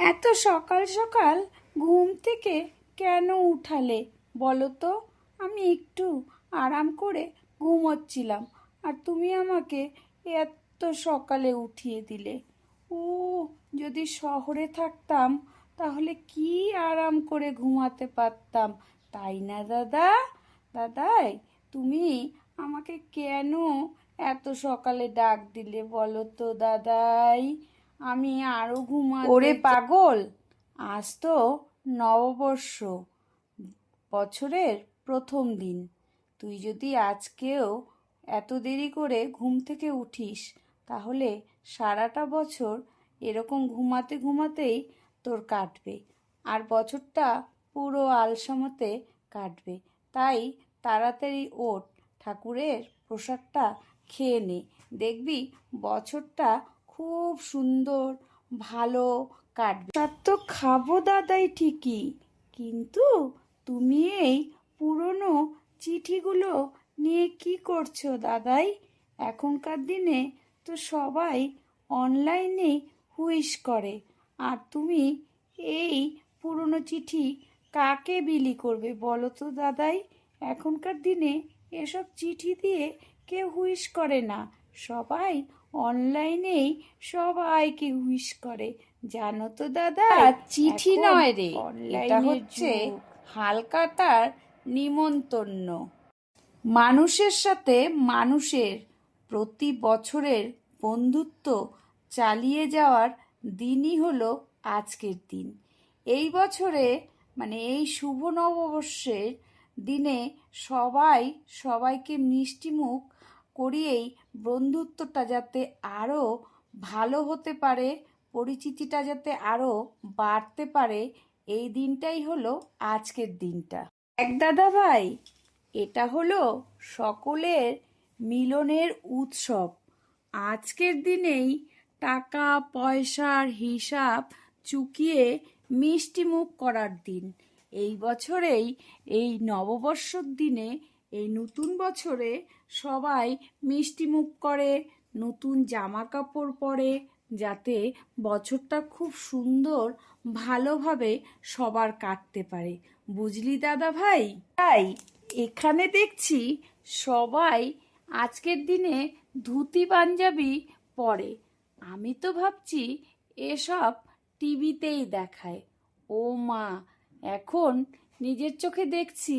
এত সকাল সকাল ঘুম থেকে কেন উঠালে বলো তো? আমি একটু আরাম করে ঘুমোচ্ছিলাম আর তুমি আমাকে এত সকালে উঠিয়ে দিলে। ও, যদি শহরে থাকতাম তাহলে কি আরাম করে ঘুমাতে পারতাম, তাই না দাদা? দাদাই, তুমি আমাকে কেন এত সকালে ডাক দিলে বলো তো দাদাই? আমি আরো ওরে পাগল, আজ তো নববর্ষ, বছরের প্রথম দিন। তুই যদি আজকেও এত দেরি করে ঘুম থেকে উঠিস তাহলে সারাটা বছর এরকম ঘুমাতে ঘুমাতেই তোর কাটবে, আর বছরটা পুরো আলসামতে কাটবে। তাই তাড়াতাড়ি ওঠ, ঠাকুরের প্রসাদটা খেয়ে নে, দেখবি বছরটা খুব সুন্দর ভালো কাটবে। তার তো খাবো দাদাই ঠিকই, কিন্তু তুমি এই পুরনো চিঠিগুলো নিয়ে কি করছো দাদাই? এখনকার দিনে তো সবাই অনলাইনে হুইশ করে, আর তুমি এই পুরনো চিঠি কাকে বিলি করবে বলো তো দাদাই? এখনকার দিনে এসব চিঠি দিয়ে কেউ হুইশ করে না, সবাই অনলাইনেই সবাইকে হুইশ করে, জানো তো দাদা? চিঠি নয় রে, এটা হচ্ছে হালখাতার নিমন্ত্রণ। মানুষের সাথে মানুষের প্রতি বছরের বন্ধুত্ব চালিয়ে যাওয়ার দিনই হলো আজকের দিন। এই বছরে এই শুভ নববর্ষের দিনে সবাই সবাইকে মিষ্টিমুখ করিয়েই বন্ধুত্বটা যাতে আরও ভালো হতে পারে, পরিচিতিটা যাতে আরও বাড়তে পারে, এই দিনটাই হলো আজকের দিনটা। এক দাদা ভাই, এটা হলো সকলের মিলনের উৎসব। আজকের দিনেই টাকা পয়সার হিসাব চুকিয়ে মিষ্টিমুখ করার দিন। এই বছরেই এই নববর্ষর দিনে, এই নতুন বছরে সবাই মিষ্টিমুখ করে, নতুন জামা কাপড় পরে, যাতে বছরটা খুব সুন্দর ভালোভাবে সবার কাটতে পারে, বুঝলি দাদা ভাই? তাই এখানে দেখছি সবাই আজকের দিনে ধুতি পাঞ্জাবি পরে। আমি তো ভাবছি এসব টিভিতেই দেখায়। ও মা, এখন নিজের চোখে দেখছি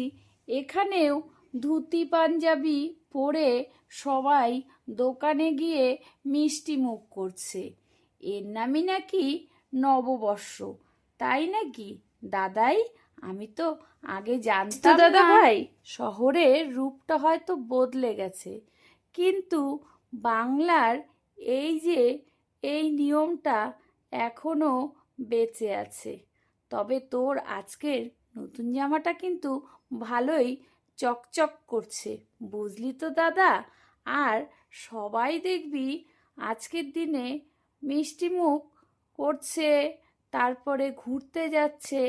এখানেও ধুতি পাঞ্জাবি পরে সবাই দোকানে গিয়ে মিষ্টি মুখ করছে। এর নামই নাকি নববর্ষ, তাই নাকি দাদাই? আমি তো আগে জানতাম দাদা ভাই। শহরের রূপটা হয়তো বদলে গেছে, কিন্তু বাংলার এই নিয়মটা এখনো বেঁচে আছে। তবে তোর আজকের নতুন জামাটা কিন্তু ভালোই চকচক করছে, বুঝলি তো দাদা? আর সবাই দেখবি আজকের দিনে মিষ্টিমুখ করছে, তারপরে ঘুরতে যাচ্ছে,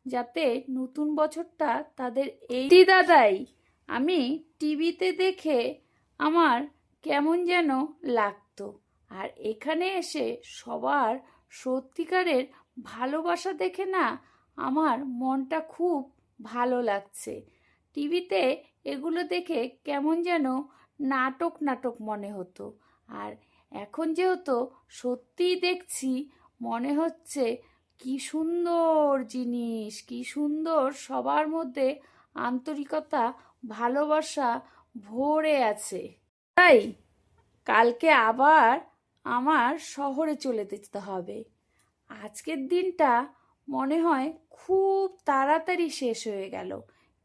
যাতে নতুন বছরটা তাদের এই দাদাই আমি টিভিতে দেখে আমার কেমন যেন লাগতো, আর এখানে এসে সবার সত্যিকারের ভালোবাসা দেখে না আমার মনটা খুব ভালো লাগছে। টিভিতে এগুলো দেখে কেমন যেন নাটক নাটক মনে হতো, আর এখন যেহেতু সত্যিই দেখছি, মনে হচ্ছে কি সুন্দর জিনিস, কি সুন্দর সবার মধ্যে আন্তরিকতা ভালোবাসা ভরে আছে। তাই কালকে আবার আমার শহরে চলে যেতে হবে। আজকের দিনটা মনে হয় খুব তাড়াতাড়ি শেষ হয়ে গেল।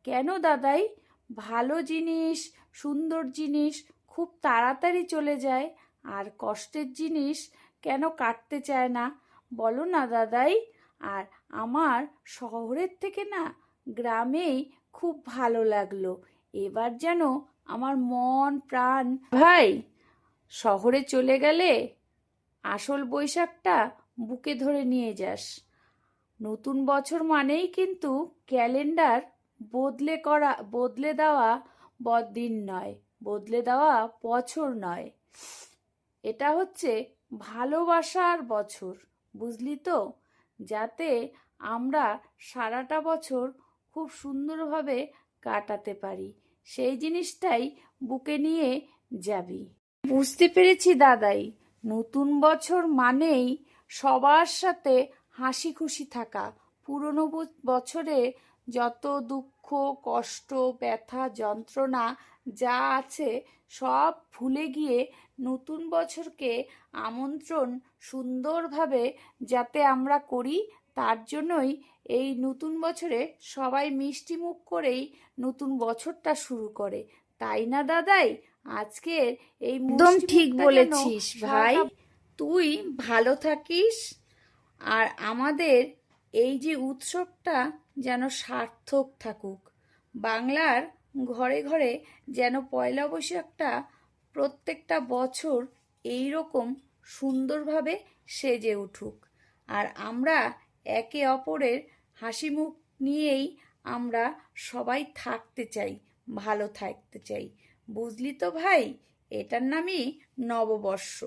কেন দাদাই? ভালো জিনিস, সুন্দর জিনিস খুব তাড়াতাড়ি চলে যায়, আর কষ্টের জিনিস কেন কাটতে চায় না বলো না দাদাই? আর আমার শহরের থেকে না গ্রামেই খুব ভালো লাগলো। এবার যেন আমার মন প্রাণ ভাই, শহরে চলে গেলে আসল বৈশাখটা বুকে ধরে নিয়ে যাস। নতুন বছর মানেই কিন্তু ক্যালেন্ডার বদলে দেওয়া দিন নয়, বদলে দেওয়া বছর নয়, এটা হচ্ছে ভালোবাসার বছর, বুঝলি তো? যাতে আমরা সারাটা বছর খুব সুন্দরভাবে কাটাতে পারি, সেই জিনিসটাই বুকে নিয়ে যাবি। বুঝতে পেরেছি দাদাই, নতুন বছর মানেই সবার সাথে হাসি খুশি থাকা। পুরনো বছরে যত দুঃখ কষ্ট ব্যথা যন্ত্রণা যা আছে সব ভুলে গিয়ে নতুন বছরকে আমন্ত্রণ সুন্দরভাবে যাতে আমরা করি, তার জন্যই এই নতুন বছরে সবাই মিষ্টি মুখ করেই নতুন বছরটা শুরু করে, তাই না দাদাই? আজকের এই একদম ঠিক বলেছিস ভাই। তুই ভালো থাকিস, আর আমাদের এই যে উৎসবটা যেন সার্থক থাকুক। বাংলার ঘরে ঘরে যেন পয়লা বৈশাখটা প্রত্যেকটা বছর এই রকম সুন্দরভাবে সেজে উঠুক, আর আমরা একে অপরের হাসি মুখ নিয়েই আমরা সবাই থাকতে চাই, ভালো থাকতে চাই। বুঝলি তো ভাই, এটার নামই নববর্ষ।